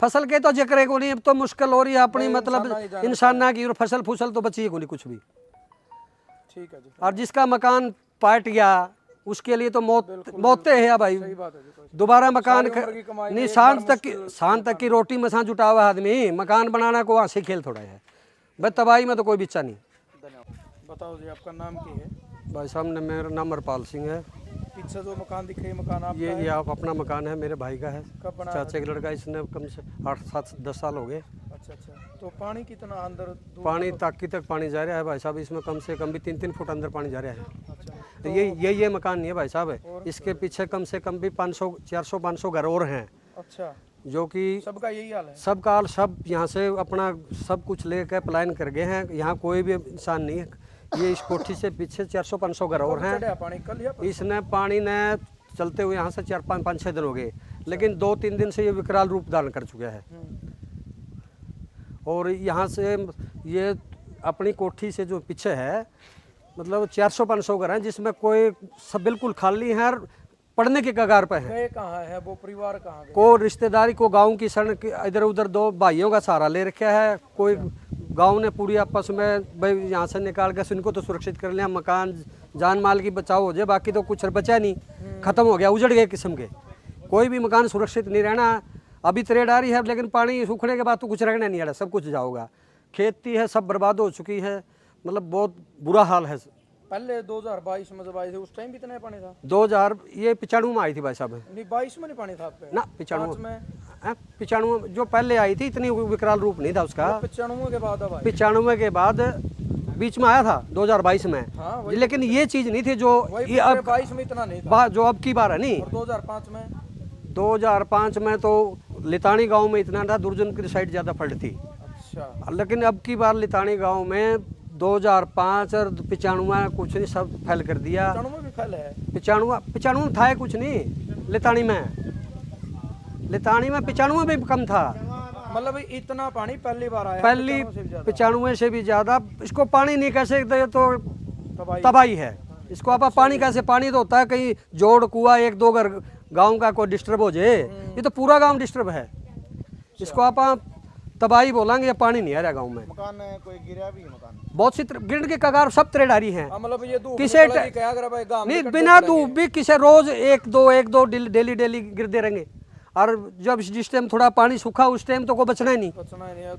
फसल के तो जिक्र को नहीं, अब तो मुश्किल हो रही है अपनी, मतलब इंसान की, और फसल फुसल तो बची है को नहीं कुछ भी। ठीक है जी। और जिसका मकान पाट गया उसके लिए तो मौतें है भाई। दोबारा मकान नहीं, शान तक की रोटी में सा जुटा हुआ आदमी, मकान बनाना को वहाँ से खेल थोड़ा है भाई, तबाही में तो कोई बिच्चा नहीं। धन्यवाद। बताओ जी आपका नाम क्या है? भाई साहब ने, मेरा नाम हरपाल सिंह है। पीछे जो मकान दिख रही है, मकान आपका ये है? आप अपना मकान है, मेरे भाई का है, कब बना? चाचे का लड़का, इसने कम से 8-7-10 साल हो गए। अच्छा अच्छा। तो पानी कितना अंदर? पानी ताकी तक पानी जा रहा है भाई साहब, इसमें कम से कम भी 3-3 फुट अंदर पानी जा रहा है। अच्छा। तो ये मकान नहीं है भाई साहब, इसके पीछे कम से कम भी 500-400-500 घर और हैं। अच्छा। जो कि सबका यही हाल है? सबका हाल, सब यहाँ से अपना सब कुछ लेकर पलायन कर गए हैं, यहाँ कोई भी इंसान नहीं है। ये इस कोठी से पीछे 400-500 घर और हैं। पानी कल या इसने पानी ने चलते हुए यहाँ से 4-5-6 दिन हो गए, लेकिन 2-3 दिन से ये विकराल रूप धारण कर चुका है। और यहाँ से ये अपनी कोठी से जो पीछे है, मतलब 400-500 घर हैं, जिसमें कोई सब बिल्कुल खाली है और पढ़ने के कगार पे है। गए कहाँ है वो परिवार, कहाँ गए? को रिश्तेदारी को गांव की सड़क इधर उधर 2 भाइयों का सहारा ले रखा है। कोई गांव ने पूरी आपस में भाई यहाँ से निकाल कर इनको तो सुरक्षित कर लिया, मकान जान माल की बचाव हो जाए, बाकी तो कुछ बचा नहीं, खत्म हो गया, उजड़ गए किस्म के। कोई भी मकान सुरक्षित नहीं रहना। अभी तरेड़ आ रही है, लेकिन पानी सूखने के बाद तो कुछ रहना नहीं है, सब कुछ जाओगा। खेती है सब बर्बाद हो चुकी है, मतलब बहुत बुरा हाल है। पहले 2022 में जब आए थे उस टाइम भी इतना पानी था? 2000 ये 95 में आई थी भाई साहब। नहीं 22 में नहीं पानी था आपके? ना 95 में, 95 जो पहले आई थी, इतनी विकराल रूप नहीं था उसका। 95 के बाद अब आई? 95 के बाद बीच में आया था 2022 में। हाँ, लेकिन ये चीज नहीं थी जो ये अब 22 में इतना नहीं था, जो अब की बार है नहीं। 2005 में? 2005 में तो लितानी गांव में इतना था, दुर्जन की साइड ज्यादा फल्ट थी। अच्छा। लेकिन अब की बार लितानी गांव में 2005 और 95 कुछ नहीं, सब फैल कर दिया। 95 भी फैल है? 95 था कुछ नहीं लितानी में। लितानी में 95 में भी कम था, मतलब इतना पानी पहली बार आया? पहली 95 से भी ज्यादा। इसको पानी नहीं कह सकते तो तबाही है। इसको आप पानी कैसे, पानी तो होता है कहीं जोड़ कुआ 1-2 घर गांव का कोई डिस्टर्ब हो जाए, ये तो पूरा गांव डिस्टर्ब है। इसको आप तबाही बोलेंगे, या पानी नहीं आ रहा गांव में। मकान कोई गिरा भी है? मकान बहुत सी गिरने के कगार, सब तरेडारी हैं। मतलब ये धूप किसे नहीं, बिना धूप भी किसे रोज 1-2 डेली गिरते रहेंगे। और जब जिस टाइम थोड़ा पानी सूखा उस टाइम तो कोई बचना ही नहीं,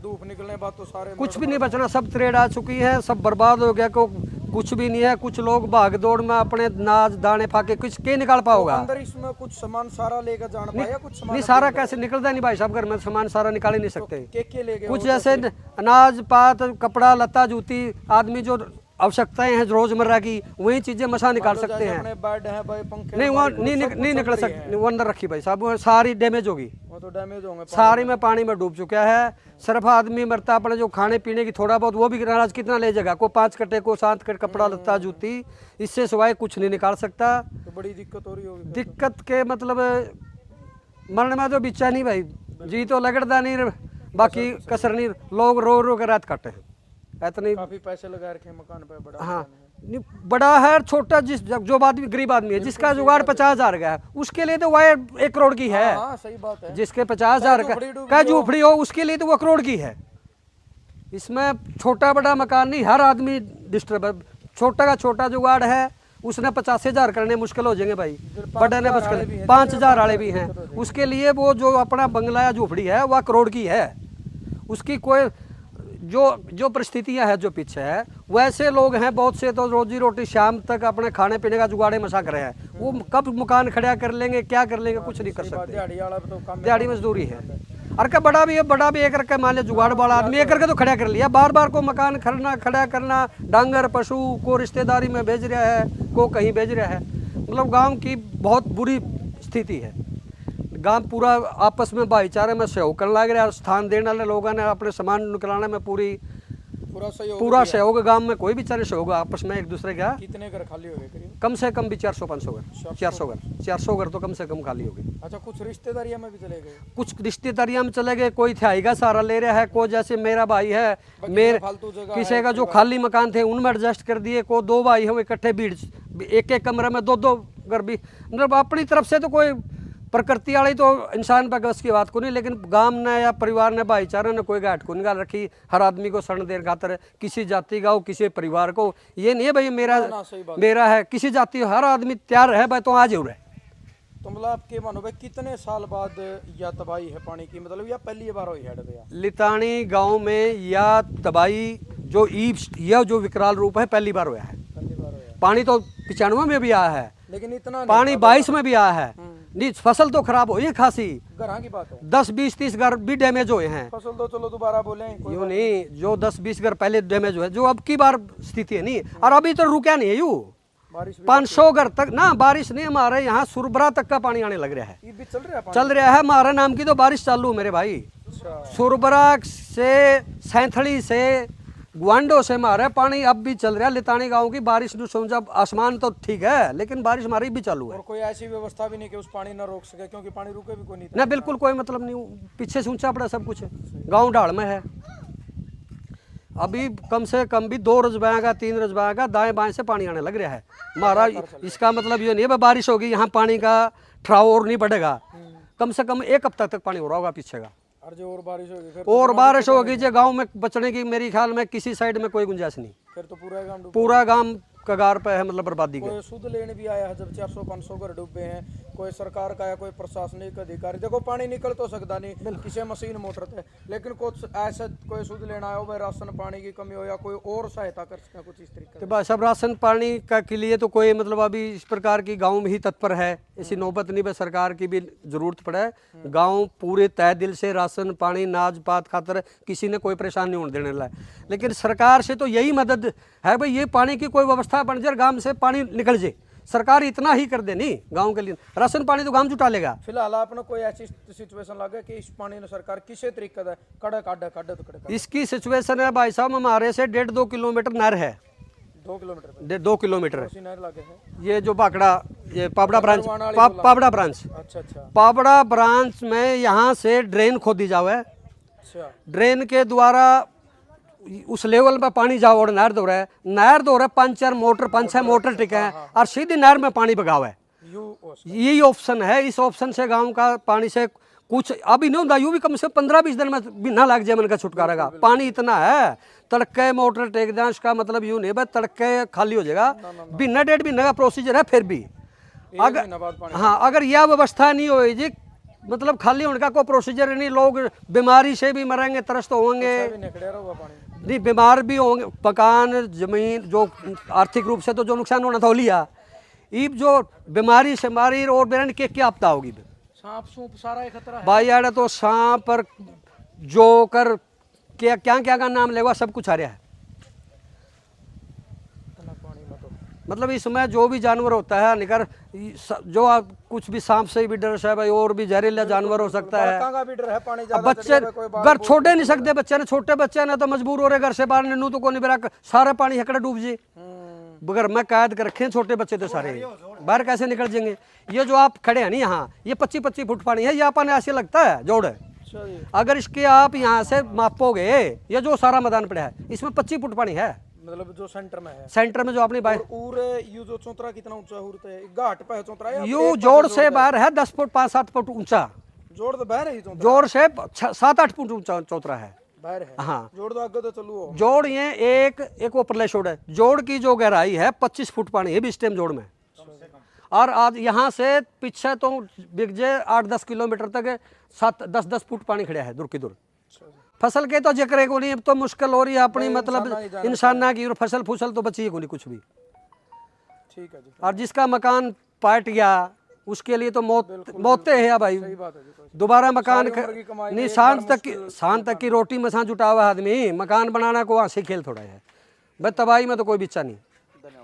धूप निकलने बाद तो सारे कुछ भी नहीं बचना, सब तरेड़ आ चुकी है, सब बर्बाद हो गया, को कुछ भी नहीं है। कुछ लोग भाग दौड़ में अपने नाज दाने फाके कुछ के निकाल पाओगा। अंदर इसमें कुछ सामान सारा लेकर जाना पाया? कुछ सामान नहीं, सारा कैसे निकलता नहीं भाई साहब, घर में सामान सारा निकाल ही नहीं सकते। के ले गए कुछ जैसे अनाज पात, कपड़ा लत्ता, जूती, आदमी जो आवश्यकताएं हैं रोजमर्रा की, वही चीजें मसा निकाल सकते हैं। बेड है भाई, पंखे नहीं वहाँ नहीं निकल सकते, वो अंदर रखी भाई साहब, वो सारी डैमेज होगी, वो तो डैमेज होंगे, सारी में पानी में डूब चुका है। सिर्फ आदमी मरता, अपने जो खाने पीने की थोड़ा बहुत, वो भी अनाज कितना ले जाएगा, को 5 कट्टे को 7 कट्टे कपड़ा लत्ता जूती, इससे सिवाय कुछ नहीं निकाल सकता। तो बड़ी दिक्कत हो रही होगी। दिक्कत के मतलब मरने में तो बिचा नहीं भाई, जी तो लगड़ता नहीं, बाकी कसर नहीं। लोग रो रो के रात काटे हैं इतनी। काफी पैसे लगा रखे हैं मकान पे। बड़ा हाँ नहीं, बड़ा है छोटा, जो आदमी गरीब आदमी है, जिसका जुगाड़ 50,000 का है, उसके लिए तो वायर 1 करोड़ की है। हाँ, सही बात है। जिसके 50,000 का झूपड़ी हो उसके लिए तो वो 1 करोड़ की है। इसमें छोटा बड़ा मकान नहीं, हर आदमी डिस्टर्ब है। छोटा का छोटा जुगाड़ है, उसने 50,000 करने मुश्किल हो जाएंगे भाई, बड़े ने मुश्किल 5,000 वाले भी हैं। उसके लिए वो जो अपना बंगला या झोपड़ी है वह 1 करोड़ की है। उसकी कोई जो परिस्थितियां है जो पीछे है, वैसे लोग हैं बहुत से तो रोजी रोटी शाम तक अपने खाने पीने का जुगाड़े मसा कर रहे हैं। वो कब मकान खड़ा कर लेंगे, क्या कर लेंगे, कुछ नहीं कर सकते। दिहाड़ी मजदूरी है। और का बड़ा भी एक रखा, मान लिया जुगाड़ वाला आदमी 1 करके तो खड़ा कर लिया, बार बार को मकान खड़ा करना, डांगर पशु को रिश्तेदारी में भेज रहा है, को कहीं भेज रहा है। मतलब गाँव की बहुत बुरी स्थिति है। गांव पूरा आपस में भाईचारे में सहयोग करने लग रहा है। स्थान देने वाले लोगों ने अपने सामान निकलाने में पूरा सहयोग। गांव में कोई भी चारे सहयोग आपस में एक दूसरे का। कितने घर खाली हो गए? कम से कम भी 400-500 घर, 400 घर तो कम से कम खाली हो गए। अच्छा, कुछ रिश्तेदारियां में भी चले गए? कुछ रिश्तेदारियां में चले गए, कोई थिहाई का सहारा ले रहा है, कोई जैसे मेरा भाई है, मेरे किसी का जो खाली मकान थे उनमें एडजस्ट कर दिए, को 2 भाई है वो इकट्ठे भीड़, एक कमरे में 2-2 घर भी, मतलब अपनी तरफ से तो कोई प्रकृति वाली तो इंसान पर बस की बात को नहीं, लेकिन गांव ने या परिवार ने भाईचारा ने कोई गाठ को निकाल रखी हर आदमी को शरण देने खातर, किसी जाति का हो किसी परिवार को, ये नहीं है भाई मेरा है, किसी जाति हर आदमी तैयार है भाई तो आज हो रहा है। तो मतलब आप के मानो भाई कितने साल बाद या तबाही है पानी की, मतलब या पहली बार हुई है या लितानी गांव में या तबाही जो यह जो विकराल रूप है पहली बार हुआ है। पहली बार हुआ। पानी तो 95 में भी आया है, लेकिन इतना पानी 22 में भी आया है। नहीं फसल तो खराब हुई है खासी, घर की बात है, 10-20-30 घर भी डैमेज हुए हैं। फसल तो चलो दोबारा बोले यूँ नहीं, जो 10-20 घर पहले डैमेज हुए, जो अब की बार स्थिति है नहीं, और अभी तो रुका नहीं है यूँ, 500 घर तक ना बारिश नहीं, हमारे यहाँ सुरबरा तक का पानी आने लग रहा है। ये भी चल रहा है, चल रहा है, हमारा नाम की तो बारिश चालू मेरे भाई। सुरबरा से, सैंथड़ी से, ग्वांडो से हमारा पानी अब भी चल रहा है। लितानी गांव की बारिश जो समझा, आसमान तो ठीक है लेकिन बारिश हमारी भी चालू है। और कोई ऐसी व्यवस्था भी नहीं कि उस पानी ना रोक सके, क्योंकि पानी रुके भी कोई नहीं ना, बिल्कुल कोई मतलब नहीं, पीछे से ऊंचा पड़ा सब कुछ, गांव ढाल में है। अभी कम से कम भी 2 रजबाया का 3 रजबाया का दाएं बाएं से पानी आने लग रहा है हमारा। इसका मतलब ये नहीं है बारिश होगी यहाँ पानी का ठहराव और नहीं बढ़ेगा, कम से कम 1 हफ्ता तक पानी हो रहा होगा पीछे का। और जो और बारिश होगी फिर और बारिश होगी जो गांव में बचने की मेरे ख्याल में किसी साइड में कोई गुंजाइश नहीं, फिर तो पूरा गांव कगार पे है, मतलब बर्बादी का। कोई सुध लेने भी आया है जब 400-500 घर डूबे हैं, कोई सरकार का या कोई प्रशासनिक अधिकारी, देखो पानी निकल तो सकता नहीं किसी मशीन मोटर थे, लेकिन कुछ ऐसा कोई सुध लेना आया हो भाई राशन पानी की कमी हो या कोई और सहायता कर सके कुछ इस तरीके तो बस अब राशन पानी का के लिए तो कोई मतलब अभी इस प्रकार की गांव में ही तत्पर है, ऐसी नौबत नहीं भाई सरकार की भी जरूरत पड़े। गांव पूरे तय दिल से राशन पानी नाज पात खातर किसी ने कोई परेशान नहीं होने देने लगा, लेकिन सरकार से तो यही मदद है भाई, ये पानी की कोई व्यवस्था बन जाए, गांव से पानी निकल जाए, सरकार इतना ही कर दे नहीं गांव के लिए, राशन पानी तो गांव जुटा लेगा। फिलहाल आपने कोई ऐसी सिचुएशन लगे कि इस पानी ने सरकार किसे तरीके से कड़े इसकी सिचुएशन है भाई साहब, हमारे से 1.5-2 किलोमीटर नहर है, 2 किलोमीटर 2 किलोमीटर नहर लगे है। ये जो बाकड़ा, ये पाबड़ा ब्रांच, पाबड़ा ब्रांच, अच्छा पाबड़ा ब्रांच में यहाँ से ड्रेन खोदी जावे, अच्छा ड्रेन के द्वारा उस लेवल पे पानी जाओ और नहर दो रहा है, 5-6 मोटर टिके हैं और सीधी नहर में पानी बगाव है। यही ऑप्शन है, इस ऑप्शन से गांव का पानी से कुछ अभी नहीं होता, यूँ भी कम से 15-20 दिन में बिना लाग जाए मन का छुटकारा का। पानी इतना है, तड़के मोटर टेक दें, इसका मतलब यूँ नहीं भाई तड़के खाली हो जाएगा, बिना 1.5 महीने का प्रोसीजर है। फिर भी अगर हाँ, अगर यह व्यवस्था नहीं होगी जी, मतलब खाली होने का कोई प्रोसीजर नहीं, लोग बीमारी से भी मरेंगे, तरस्त होंगे, नहीं बीमार भी होंगे, मकान जमीन जो आर्थिक रूप से तो जो नुकसान होना था हो लिया, ईब जो बीमारी से मारी और बेरन के क्या आपदा होगी, सांप सूप सारा खतरा है भाई यार। तो सांप पर जोकर क्या क्या क्या का नाम लेवा सब कुछ आ रहा है, मतलब इसमें जो भी जानवर होता है निकर जो आप कुछ भी सांप से भी डर है भाई, और भी जहरीला जानवर हो सकता है। अब बच्चे घर छोड़े नहीं सकते, बच्चे ने छोटे बच्चे ने तो मजबूर हो रहे घर से बाहर नू तो को नहीं बेरा, सारा पानी हकड़ा डूब जाए, बगैर मैं कैद कर रखे छोटे बच्चे तो सारे बाहर कैसे निकल जाएंगे। ये जो आप खड़े हैं नहीं यहाँ, ये 25-25 फुट पानी है, ये अपन ऐसे लगता है जोड़ है, अगर इसके आप यहाँ से मापोगे, ये जो सारा मैदान पड़ा है इसमें 25 फुट पानी है, मतलब जो सेंटर में है, सेंटर में जो अपनी बाइक यू जो चौतरा कितना ऊंचा है, घाट पे है चौतरा, यू जोड़ से बाहर है 10 फुट 5-7 फुट ऊंचा, जोड़ तो बाहर है, जोड़ से 7-8 फुट ऊंचा चौतरा है बाहर है। हाँ, जोड़ तो आगे तो चलो, जोड़ ये एक वो परले छोड़ है, जोड़ की जो गहराई है 25 फुट पानी है भी इस टाइम जोड़ में, और आज यहाँ से पीछे तो बिगजे 8-10 किलोमीटर तक 7-10 फुट पानी खड़ा है दूर की दूर। फसल के तो जिक्र को नहीं, अब तो मुश्किल हो रही है अपनी, मतलब इंसान की, और फसल फुसल तो बची है को नहीं कुछ भी, ठीक है जी। और जिसका मकान पाट गया उसके लिए तो मौतें है भाई, दोबारा मकान नहीं, शान तक की रोटी में सांस जुटा हुआ आदमी, मकान बनाना को वहाँ से खेल थोड़ा है भाई, तबाही में तो कोई बिच्चा नहीं।